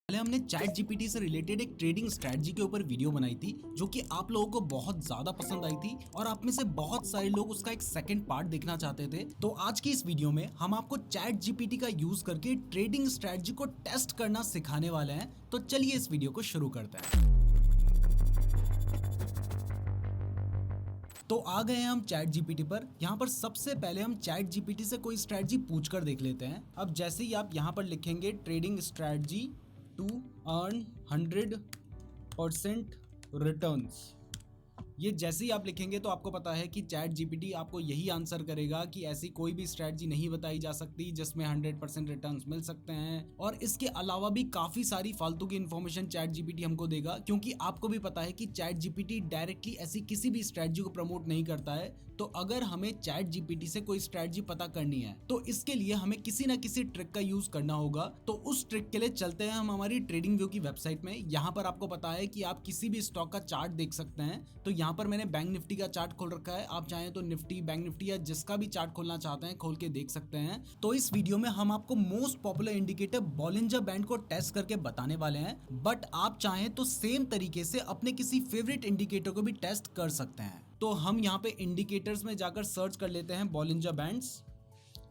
पहले हमने chat GPT से रिलेटेड एक ट्रेडिंग स्ट्रेटजी के ऊपर वीडियो बनाई थी जो कि आप लोगों को बहुत ज्यादा पसंद आई थी और आप में से बहुत सारे लोग उसका एक सेकंड पार्ट देखना चाहते थे। तो आज की इस वीडियो में हम आपको चैट जीपीटी का यूज करके ट्रेडिंग स्ट्रेटजी को टेस्ट करना सिखाने वाले हैं। तो चलिए इस वीडियो को शुरू करते हैं। तो आ गए हैं हम चैट जीपीटी पर। यहाँ पर सबसे पहले हम चैट जीपीटी से कोई स्ट्रेटजी पूछ कर देख लेते हैं। अब जैसे ही आप यहाँ पर लिखेंगे trading strategy to earn 100% returns, ये जैसे ही आप लिखेंगे तो आपको पता है कि चैट जीपीटी आपको यही आंसर करेगा कि ऐसी कोई भी स्ट्रेटजी नहीं बताई जा सकती जिसमें 100% रिटर्न्स मिल सकते हैं। और इसके अलावा भी काफी सारी फालतू की इन्फॉर्मेशन चैट जीपीटी हमको देगा, क्योंकि आपको भी पता है कि चैट जीपीटी डायरेक्टली ऐसी किसी भी स्ट्रेटजी को प्रमोट नहीं करता है। तो अगर हमें चैट जीपीटी से कोई स्ट्रेटजी पता करनी है तो इसके लिए हमें किसी ना किसी ट्रिक का यूज करना होगा। तो उस ट्रिक के लिए चलते हैं हम हमारी ट्रेडिंग व्यू की वेबसाइट में। यहाँ पर आपको पता है कि आप किसी भी स्टॉक का चार्ट देख सकते हैं। तो यहाँ पर मैंने बैंक निफ्टी का चार्ट खोल रखा है। आप चाहें तो निफ्टी, बैंक निफ्टी या जिसका भी चार्ट खोलना चाहते हैं खोल के देख सकते हैं। तो इस वीडियो में हम आपको most popular indicator Bollinger band को टेस्ट करके बताने वाले हैं, बट आप चाहें तो सेम तरीके से अपने किसी फेवरेट इंडिकेटर को भी टेस्ट कर सकते हैं। तो हम यहाँ पे इंडिकेटर्स में जाकर सर्च कर लेते हैं बॉलिंजर बैंड्स।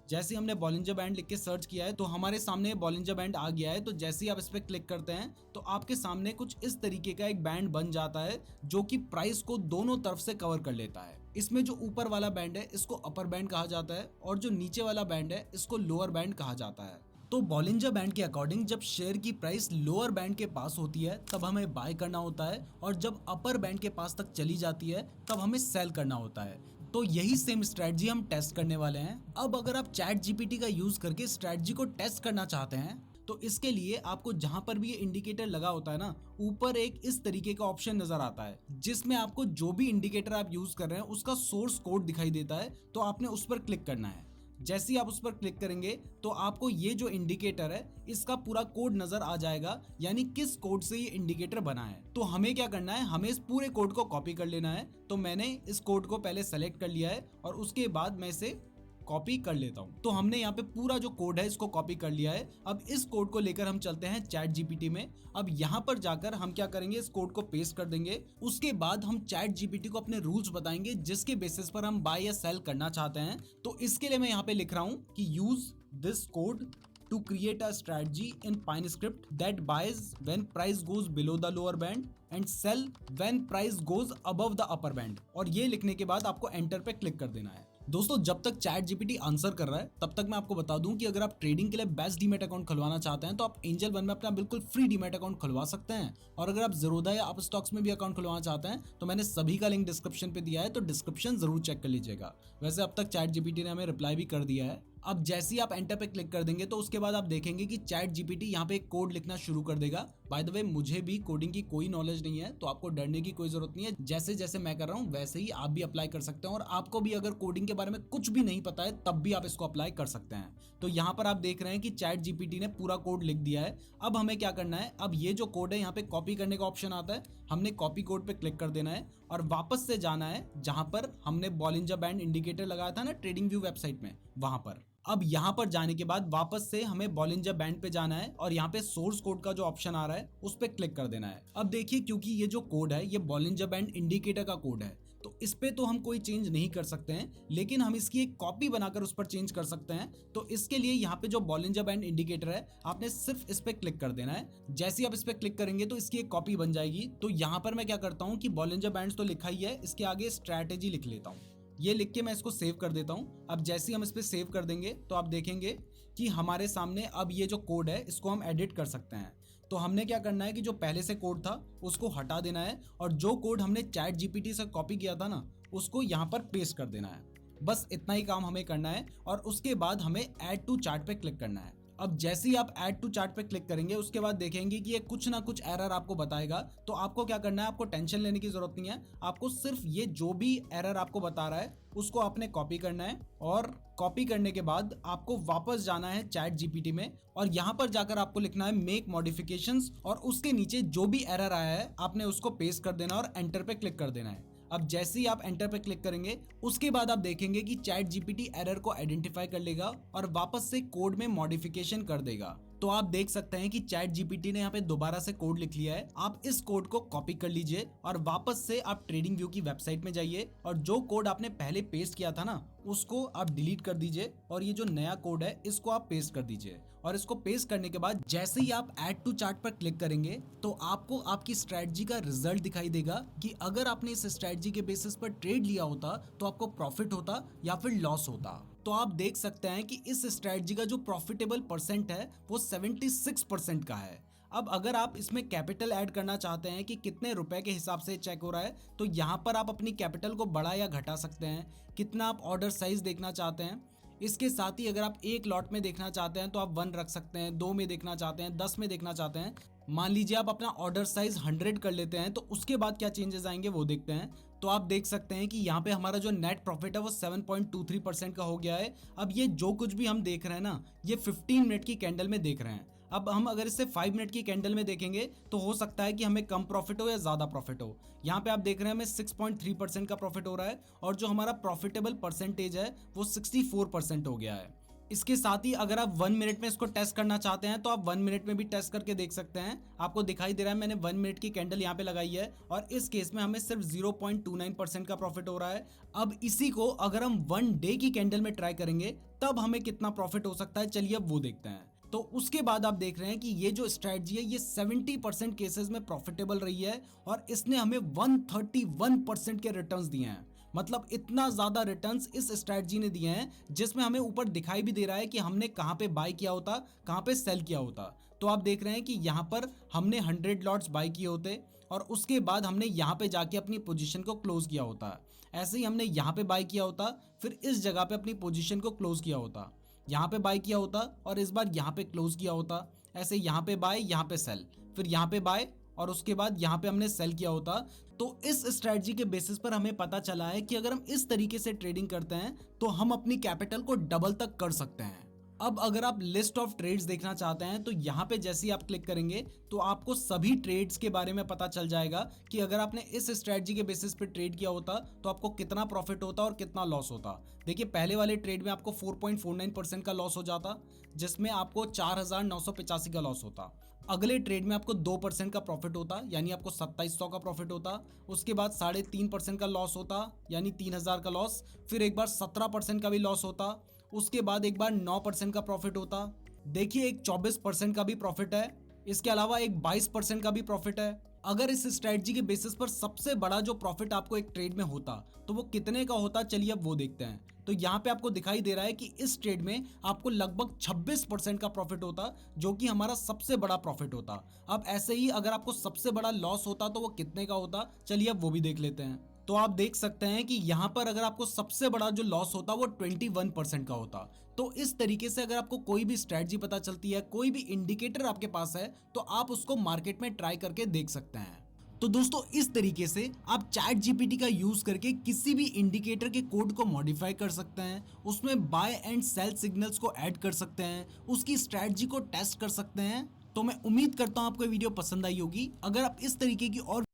जैसे हमने बॉलिंजर बैंड लिख के सर्च किया है तो हमारे सामने बॉलिंजर बैंड आ गया है। तो जैसे ही आप इस पे क्लिक करते हैं तो आपके सामने कुछ इस तरीके का एक बैंड बन जाता है जो कि प्राइस को दोनों तरफ से कवर कर लेता है। इसमें जो ऊपर वाला बैंड है इसको अपर बैंड कहा जाता है और जो नीचे वाला बैंड है इसको लोअर बैंड कहा जाता है। तो बॉलिंजर बैंड के अकॉर्डिंग जब शेयर की प्राइस लोअर बैंड के पास होती है तब हमें बाय करना होता है, और जब अपर बैंड के पास तक चली जाती है तब हमें सेल करना होता है। तो यही सेम स्ट्रेटजी हम टेस्ट करने वाले हैं। अब अगर आप चैट जीपीटी का यूज करके स्ट्रेटजी को टेस्ट करना चाहते हैं तो इसके लिए आपको जहां पर भी ये इंडिकेटर लगा होता है ना, ऊपर एक इस तरीके का ऑप्शन नजर आता है जिसमें आपको जो भी इंडिकेटर आप यूज कर रहे हैं उसका सोर्स कोड दिखाई देता है। तो आपने उस पर क्लिक करना है। जैसे ही आप उस पर क्लिक करेंगे तो आपको ये जो इंडिकेटर है इसका पूरा कोड नजर आ जाएगा, यानी किस कोड से ये इंडिकेटर बना है। तो हमें क्या करना है, हमें इस पूरे कोड को कॉपी कर लेना है। तो मैंने इस कोड को पहले सेलेक्ट कर लिया है और उसके बाद मैं इसे कॉपी कर लेता हूं। तो हमने यहाँ पे पूरा जो कोड है इसको कॉपी कर लिया है। अब इस कोड को लेकर हम चलते हैं चैट जीपीटी में। अब यहाँ पर जाकर हम क्या करेंगे, इस कोड को पेस्ट कर देंगे। उसके बाद हम चैट जीपीटी को अपने रूल्स बताएंगे जिसके बेसिस पर हम बाय या सेल करना चाहते हैं। तो इसके लिए मैं यहाँ पे लिख रहा हूँ कि use this code to create a strategy in PineScript that buys when price goes below the lower band and sell when price goes above the upper band। और ये लिखने के बाद आपको एंटर पे क्लिक कर देना है। दोस्तों, जब तक चैट जीपीटी आंसर कर रहा है तब तक मैं आपको बता दूं कि अगर आप ट्रेडिंग के लिए बेस्ट डीमैट अकाउंट खुलवाना चाहते हैं तो आप एंजल वन में अपना बिल्कुल फ्री डीमैट अकाउंट खुलवा सकते हैं। और अगर आप ज़ीरोधा या अप स्टॉक्स में भी अकाउंट खुलवाना चाहते हैं तो मैंने सभी का लिंक डिस्क्रिप्शन पे दिया है, तो डिस्क्रिप्शन जरूर चेक कर लीजिएगा। वैसे अब तक चैट जीपीटी ने हमें रिप्लाई भी कर दिया है। अब जैसे ही आप एंटर पे क्लिक कर देंगे तो उसके बाद आप देखेंगे कि चैट जीपीटी यहाँ पे एक कोड लिखना शुरू कर देगा। बाय द वे, मुझे भी कोडिंग की कोई नॉलेज नहीं है तो आपको डरने की कोई जरूरत नहीं है। जैसे जैसे मैं कर रहा हूँ वैसे ही आप भी अप्लाई कर सकते हैं, और आपको भी अगर कोडिंग के बारे में कुछ भी नहीं पता है तब भी आप इसको अप्लाई कर सकते हैं। तो यहाँ पर आप देख रहे हैं कि चैट जीपीटी ने पूरा कोड लिख दिया है। अब हमें क्या करना है, अब ये जो कोड है यहाँ पे कॉपी करने का ऑप्शन आता है, हमने कॉपी कोड पे क्लिक कर देना है और वापस से जाना है जहां पर हमने बॉलिंजर बैंड इंडिकेटर लगाया था ना ट्रेडिंग व्यू वेबसाइट में, वहां पर। अब यहाँ पर जाने के बाद वापस से हमें बॉलिंजर बैंड पे जाना है और यहाँ पे सोर्स कोड का जो ऑप्शन आ रहा है उस पे क्लिक कर देना है। अब देखिए, क्योंकि ये जो कोड है ये बॉलिंजर बैंड इंडिकेटर का कोड है तो इस पे तो हम कोई चेंज नहीं कर सकते हैं, लेकिन हम इसकी एक कॉपी बनाकर उस पर चेंज कर सकते हैं। तो इसके लिए यहाँ पे जो बॉलिंजर बैंड इंडिकेटर है आपने सिर्फ इस पे क्लिक कर देना है। जैसे ही आप इस पे क्लिक करेंगे तो इसकी एक कॉपी बन जाएगी। तो यहाँ पर मैं क्या करता हूँ कि बॉलिंजर बैंड तो लिखा ही है, इसके आगे स्ट्रैटेजी लिख लेता हूँ। ये लिख के मैं इसको सेव कर देता हूं। अब जैसे ही हम इस पे सेव कर देंगे तो आप देखेंगे कि हमारे सामने अब ये जो कोड है इसको हम एडिट कर सकते हैं। तो हमने क्या करना है कि जो पहले से कोड था उसको हटा देना है और जो कोड हमने चैट जीपीटी से कॉपी किया था ना उसको यहाँ पर पेस्ट कर देना है। बस इतना ही काम हमें करना है और उसके बाद हमें ऐड टू चार्ट पे क्लिक करना है। अब जैसे ही आप ऐड टू चार्ट पे क्लिक करेंगे उसके बाद देखेंगे कि ये कुछ ना कुछ एरर आपको बताएगा। तो आपको क्या करना है, आपको टेंशन लेने की जरूरत नहीं है। आपको सिर्फ ये जो भी एरर आपको बता रहा है उसको आपने कॉपी करना है और कॉपी करने के बाद आपको वापस जाना है चैट जीपीटी में और यहाँ पर जाकर आपको लिखना है मेक मॉडिफिकेशंस और उसके नीचे जो भी एरर आया है आपने उसको पेस्ट कर देना और एंटर पे क्लिक कर देना है। अब जैसे ही आप एंटर पे क्लिक करेंगे उसके बाद आप देखेंगे कि चैट जीपीटी एरर को आइडेंटिफाई कर लेगा और वापस से कोड में मॉडिफिकेशन कर देगा। तो आप देख सकते हैं कि चैट जीपीटी ने यहाँ पे दोबारा से कोड लिख लिया है। आप इस कोड को कॉपी कर लीजिए और वापस से आप ट्रेडिंग व्यू की वेबसाइट में जाइए और जो कोड आपने पहले पेस्ट किया था ना उसको आप डिलीट कर दीजिए और ये जो नया कोड है इसको आप पेस्ट कर दीजिए। और इसको पेस्ट करने के बाद जैसे ही आप ऐड टू चार्ट पर क्लिक करेंगे तो आपको आपकी स्ट्रेटजी का रिजल्ट दिखाई देगा कि अगर आपने इस स्ट्रेटजी के बेसिस पर ट्रेड लिया होता तो आपको प्रॉफिट होता या फिर लॉस होता। तो आप देख सकते हैं कि इस स्ट्रेटजी का जो प्रॉफिटेबल परसेंट है वो 76% का है। अब अगर आप इसमें कैपिटल ऐड करना चाहते हैं कि कितने रुपए के हिसाब से चेक हो रहा है तो यहाँ पर आप अपनी कैपिटल को बढ़ा या घटा सकते हैं। कितना आप ऑर्डर साइज देखना चाहते हैं, इसके साथ ही अगर आप एक लॉट में देखना चाहते हैं तो आप 1 रख सकते हैं, 2 में देखना चाहते हैं, 10 में देखना चाहते हैं। मान लीजिए आप अपना ऑर्डर साइज 100 कर लेते हैं तो उसके बाद क्या चेंजेस आएंगे वो देखते हैं। तो आप देख सकते हैं कि यहाँ पे हमारा जो नेट प्रॉफिट है वो 7.23% का हो गया है। अब ये जो कुछ भी हम देख रहे हैं ना ये 15 मिनट की कैंडल में देख रहे हैं। अब हम अगर इसे 5 मिनट की कैंडल में देखेंगे तो हो सकता है कि हमें कम प्रॉफिट हो या ज्यादा प्रॉफिट हो। यहाँ पे आप देख रहे हैं हमें 6.3% का प्रॉफिट हो रहा है और जो हमारा प्रॉफिटेबल परसेंटेज है वो 64% हो गया है। इसके साथ ही अगर आप 1 मिनट में इसको टेस्ट करना चाहते हैं तो आप 1 मिनट में भी टेस्ट करके देख सकते हैं। आपको दिखाई दे रहा है मैंने 1 मिनट की कैंडल यहाँ पे लगाई है और इस केस में हमें सिर्फ 0.29% का प्रॉफिट हो रहा है। अब इसी को अगर हम 1 डे की कैंडल में ट्राई करेंगे तब हमें कितना प्रॉफिट हो सकता है, चलिए अब वो देखते हैं। तो उसके बाद आप देख रहे हैं कि ये जो स्ट्रेटजी है ये 70% केसेस में प्रॉफिटेबल रही है और इसने हमें 131% के रिटर्न्स दिए हैं। मतलब इतना ज्यादा रिटर्न्स इस स्ट्रेटजी ने दिए हैं जिसमें हमें ऊपर दिखाई भी दे रहा है कि हमने कहां पे बाय किया होता, कहां पे सेल किया होता। तो आप देख रहे हैं कि यहां पर हमने 100 लॉट्स बाय किए होते और उसके बाद हमने यहां पे जाके अपनी पोजीशन को क्लोज किया होता। ऐसे ही हमने यहां पे बाय किया होता, फिर इस जगह पे अपनी पोजीशन को क्लोज किया होता, यहाँ पे बाय किया होता और इस बार यहाँ पे क्लोज किया होता। ऐसे यहाँ पे बाय, यहाँ पे सेल, फिर यहाँ पे बाय और उसके बाद यहाँ पे हमने सेल किया होता। तो इस स्ट्रेटजी के बेसिस पर हमें पता चला है कि अगर हम इस तरीके से ट्रेडिंग करते हैं तो हम अपनी कैपिटल को डबल तक कर सकते हैं। अब अगर आप लिस्ट ऑफ ट्रेड्स देखना चाहते हैं तो यहाँ पे जैसे ही आप क्लिक करेंगे तो आपको सभी ट्रेड्स के बारे में पता चल जाएगा कि अगर आपने इस स्ट्रेटजी के बेसिस पे ट्रेड किया होता तो आपको कितना प्रॉफिट होता और कितना लॉस होता। देखिए पहले वाले ट्रेड में आपको 4.49% का लॉस हो जाता जिसमें आपको 4,985 का लॉस होता। अगले ट्रेड में आपको 2% का प्रॉफिट होता यानी आपको 2700 का प्रॉफिट होता। उसके बाद 3.5% का लॉस होता यानी 3000 का लॉस। फिर एक बार 17% का भी लॉस होता। उसके बाद एक बार 9% का प्रॉफिट होता। देखिए एक 24% का भी प्रॉफिट है। इसके अलावा एक 22% का भी प्रॉफिट है। अगर इस स्ट्रेटजी के बेसिस पर सबसे बड़ा जो प्रॉफिट आपको एक ट्रेड में होता तो वो कितने का होता, चलिए अब वो देखते हैं। तो यहाँ पे आपको दिखाई दे रहा है कि इस ट्रेड में आपको लगभग 26% का प्रॉफिट होता जो कि हमारा सबसे बड़ा प्रॉफिट होता। अब ऐसे ही अगर आपको सबसे बड़ा लॉस होता तो वो कितने का होता, चलिए अब वो भी देख लेते हैं। तो आप देख सकते हैं कि यहाँ पर अगर आपको सबसे बड़ा जो लॉस होता वो 21% का होता। तो इस तरीके से अगर आपको कोई भी स्ट्रेटजी पता चलती है, कोई भी इंडिकेटर आपके पास है तो आप उसको मार्केट में ट्राई करके देख सकते हैं। तो दोस्तों इस तरीके से आप चैट जीपीटी का यूज करके किसी भी इंडिकेटर के कोड को मॉडिफाई कर सकते हैं, उसमें बाय एंड सेल सिग्नल्स को ऐड कर सकते हैं, उसकी स्ट्रेटजी को टेस्ट कर सकते हैं। तो मैं उम्मीद करता हूं आपको ये वीडियो पसंद आई होगी। अगर आप इस तरीके की और